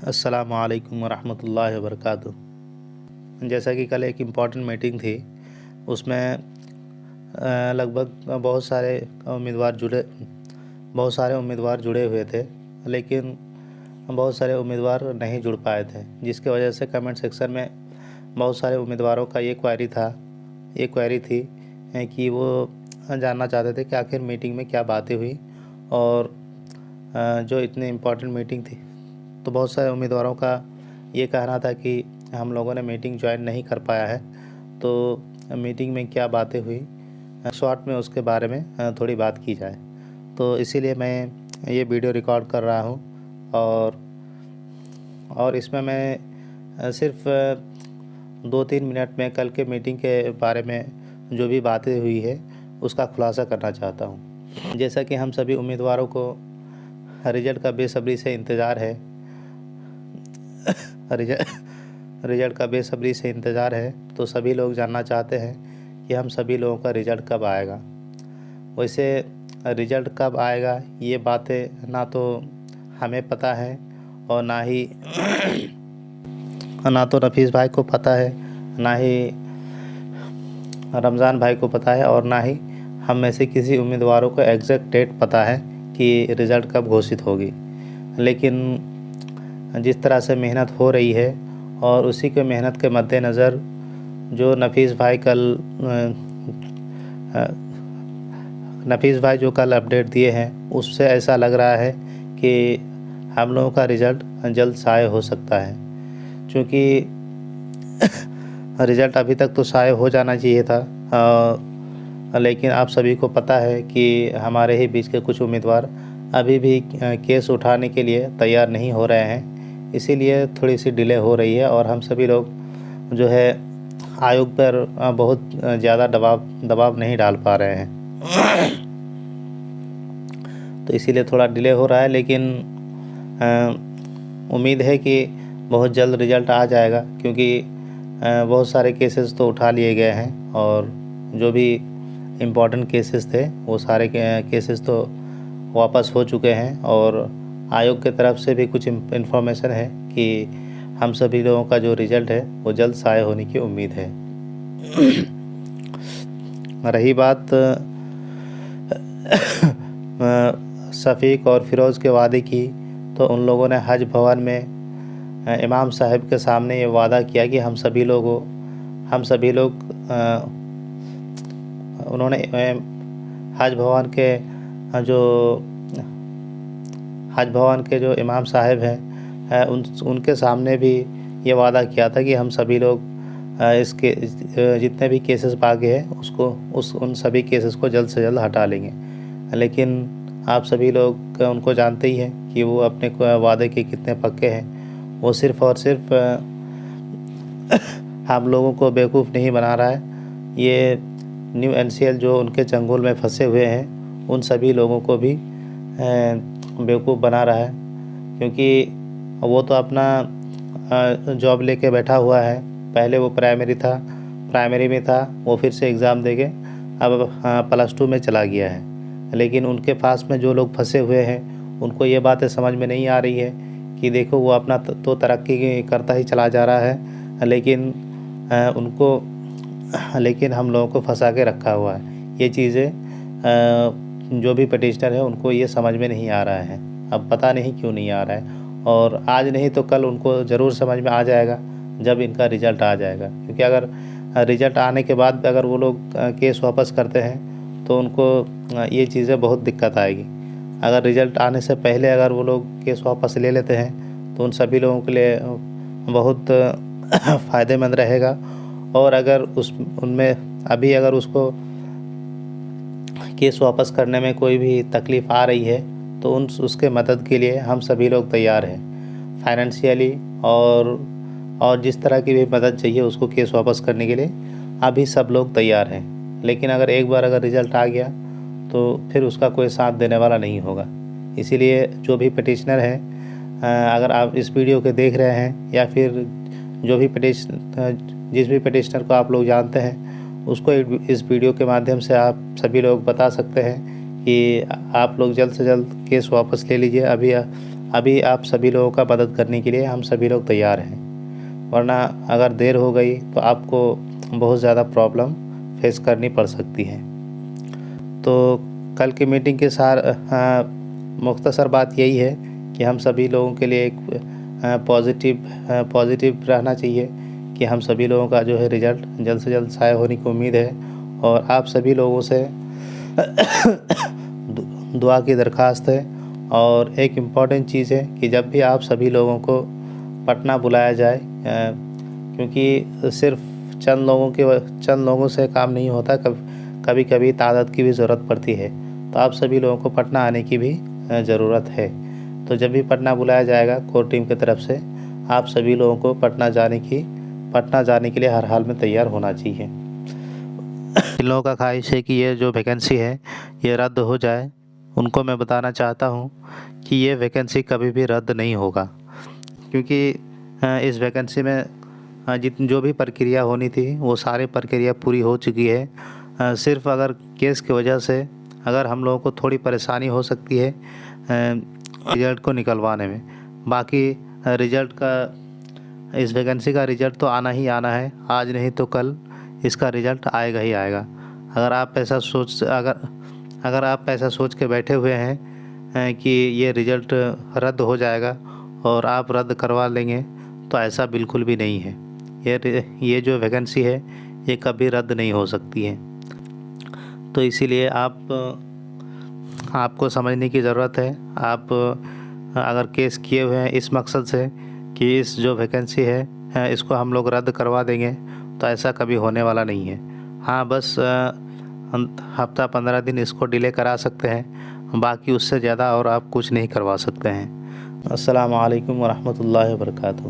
अस्सलामु अलैकुम वरहमतुल्लाहि वबरकातुहू। जैसा कि कल एक इम्पॉर्टेंट मीटिंग थी, उसमें लगभग बहुत सारे उम्मीदवार जुड़े हुए थे, लेकिन बहुत सारे उम्मीदवार नहीं जुड़ पाए थे, जिसकी वजह से कमेंट सेक्शन में बहुत सारे उम्मीदवारों का ये क्वेरी थी कि वो जानना चाहते थे कि आखिर मीटिंग में क्या बातें हुई। और जो इतनी इम्पॉर्टेंट मीटिंग थी, तो बहुत सारे उम्मीदवारों का ये कहना था कि हम लोगों ने मीटिंग ज्वाइन नहीं कर पाया है, तो मीटिंग में क्या बातें हुई शॉर्ट में उसके बारे में थोड़ी बात की जाए। तो इसीलिए मैं ये वीडियो रिकॉर्ड कर रहा हूँ और इसमें मैं सिर्फ 2-3 मिनट में कल के मीटिंग के बारे में जो भी बातें हुई है उसका खुलासा करना चाहता हूँ। जैसा कि हम सभी उम्मीदवारों को रिजल्ट का बेसब्री से इंतज़ार है रिजल्ट का बेसब्री से इंतज़ार है, तो सभी लोग जानना चाहते हैं कि हम सभी लोगों का रिज़ल्ट कब आएगा। वैसे रिज़ल्ट कब आएगा ये बातें ना तो हमें पता है और ना तो नफीस भाई को पता है, ना ही रमज़ान भाई को पता है, और ना ही हम में से किसी उम्मीदवारों को एग्जैक्ट डेट पता है कि रिज़ल्ट कब घोषित होगी। लेकिन जिस तरह से मेहनत हो रही है और उसी के मेहनत के मद्देनज़र जो नफीस भाई जो कल अपडेट दिए हैं, उससे ऐसा लग रहा है कि हम लोगों का रिज़ल्ट जल्द शाये हो सकता है। क्योंकि रिज़ल्ट अभी तक तो शाये हो जाना चाहिए था, लेकिन आप सभी को पता है कि हमारे ही बीच के कुछ उम्मीदवार अभी भी केस उठाने के लिए तैयार नहीं हो रहे हैं, इसीलिए थोड़ी सी डिले हो रही है। और हम सभी लोग जो है आयोग पर बहुत ज़्यादा दबाव नहीं डाल पा रहे हैं तो इसीलिए थोड़ा डिले हो रहा है, लेकिन उम्मीद है कि बहुत जल्द रिज़ल्ट आ जाएगा। क्योंकि बहुत सारे केसेस तो उठा लिए गए हैं और जो भी इम्पोर्टेंट केसेस थे वो सारे केसेस तो वापस हो चुके हैं, और आयोग के तरफ से भी कुछ इन्फॉर्मेशन है कि हम सभी लोगों का जो रिज़ल्ट है वो जल्द शाये होने की उम्मीद है। रही बात शफीक और फ़िरोज़ के वादे की, तो उन लोगों ने हज भवन में इमाम साहब के सामने ये वादा किया कि हम सभी लोग उन्होंने हज भवन के जो इमाम साहब हैं उनके सामने भी ये वादा किया था कि हम सभी लोग इसके जितने भी केसेस बाकी हैं उन सभी केसेस को जल्द से जल्द हटा लेंगे। लेकिन आप सभी लोग उनको जानते ही हैं कि वो अपने वादे के कितने पक्के हैं। वो सिर्फ़ और सिर्फ हम लोगों को बेवकूफ़ नहीं बना रहा है, ये न्यू NCL जो उनके चंगुल में फंसे हुए हैं उन सभी लोगों को भी बेवकूफ़ बना रहा है। क्योंकि वो तो अपना जॉब लेके बैठा हुआ है। पहले वो प्राइमरी में था, वो फिर से एग्ज़ाम देके अब +2 में चला गया है। लेकिन उनके पास में जो लोग फंसे हुए हैं उनको ये बातें समझ में नहीं आ रही है कि देखो वो अपना तो तरक्की करता ही चला जा रहा है, लेकिन हम लोगों को फंसा के रखा हुआ है। ये चीज़ें जो भी पटिशनर है उनको ये समझ में नहीं आ रहा है। अब पता नहीं क्यों नहीं आ रहा है, और आज नहीं तो कल उनको ज़रूर समझ में आ जाएगा जब इनका रिज़ल्ट आ जाएगा। क्योंकि अगर रिज़ल्ट आने के बाद अगर वो लोग केस वापस करते हैं तो उनको ये चीज़ें बहुत दिक्कत आएगी। अगर रिज़ल्ट आने से पहले अगर वो लोग केस वापस ले लेते हैं तो उन सभी लोगों के लिए बहुत फ़ायदेमंद रहेगा। और अगर उनमें अभी अगर उसको केस वापस करने में कोई भी तकलीफ़ आ रही है तो उसके मदद के लिए हम सभी लोग तैयार हैं, फाइनेंशियली और जिस तरह की भी मदद चाहिए उसको केस वापस करने के लिए अभी सब लोग तैयार हैं। लेकिन अगर रिज़ल्ट आ गया तो फिर उसका कोई साथ देने वाला नहीं होगा। इसीलिए जो भी पटिशनर हैं, अगर आप इस वीडियो को देख रहे हैं या फिर जिस भी पटिशनर को आप लोग जानते हैं उसको इस वीडियो के माध्यम से आप सभी लोग बता सकते हैं कि आप लोग जल्द से जल्द केस वापस ले लीजिए। अभी आप सभी लोगों का मदद करने के लिए हम सभी लोग तैयार हैं, वरना अगर देर हो गई तो आपको बहुत ज़्यादा प्रॉब्लम फेस करनी पड़ सकती है। तो कल की मीटिंग के मुख्तसर बात यही है कि हम सभी लोगों के लिए एक पॉजिटिव रहना चाहिए कि हम सभी लोगों का जो है रिज़ल्ट जल्द से जल्द शाये होने की उम्मीद है। और आप सभी लोगों से दुआ की दरख्वास्त है। और एक इम्पॉर्टेंट चीज़ है कि जब भी आप सभी लोगों को पटना बुलाया जाए, क्योंकि सिर्फ चंद लोगों से काम नहीं होता, कभी कभी तादाद की भी ज़रूरत पड़ती है। तो आप सभी लोगों को पटना आने की भी ज़रूरत है। तो जब भी पटना बुलाया जाएगा कोर टीम की तरफ से, आप सभी लोगों को पटना जाने के लिए हर हाल में तैयार होना चाहिए। इन लोगों का ख्वाहिश है कि ये जो वैकेंसी है ये रद्द हो जाए। उनको मैं बताना चाहता हूँ कि ये वैकेंसी कभी भी रद्द नहीं होगा, क्योंकि इस वैकेंसी में जो भी प्रक्रिया होनी थी वो सारी प्रक्रिया पूरी हो चुकी है। सिर्फ अगर केस की वजह से अगर हम लोगों को थोड़ी परेशानी हो सकती है रिज़ल्ट को निकलवाने में, बाकी रिज़ल्ट का इस वैकेंसी का रिज़ल्ट तो आना ही आना है। आज नहीं तो कल इसका रिज़ल्ट आएगा ही आएगा। अगर आप ऐसा सोच के बैठे हुए हैं कि ये रिज़ल्ट रद्द हो जाएगा और आप रद्द करवा लेंगे, तो ऐसा बिल्कुल भी नहीं है। ये जो वैकेंसी है ये कभी रद्द नहीं हो सकती है। तो इसीलिए आपको समझने की ज़रूरत है। आप अगर केस किए हुए हैं इस मकसद से कि इस जो वैकेंसी है इसको हम लोग रद्द करवा देंगे, तो ऐसा कभी होने वाला नहीं है। हाँ, बस हफ्ता 15 दिन इसको डिले करा सकते हैं, बाकी उससे ज़्यादा और आप कुछ नहीं करवा सकते हैं। अस्सलामु अलैकुम वरहमतुल्लाहि वबरकातुहू।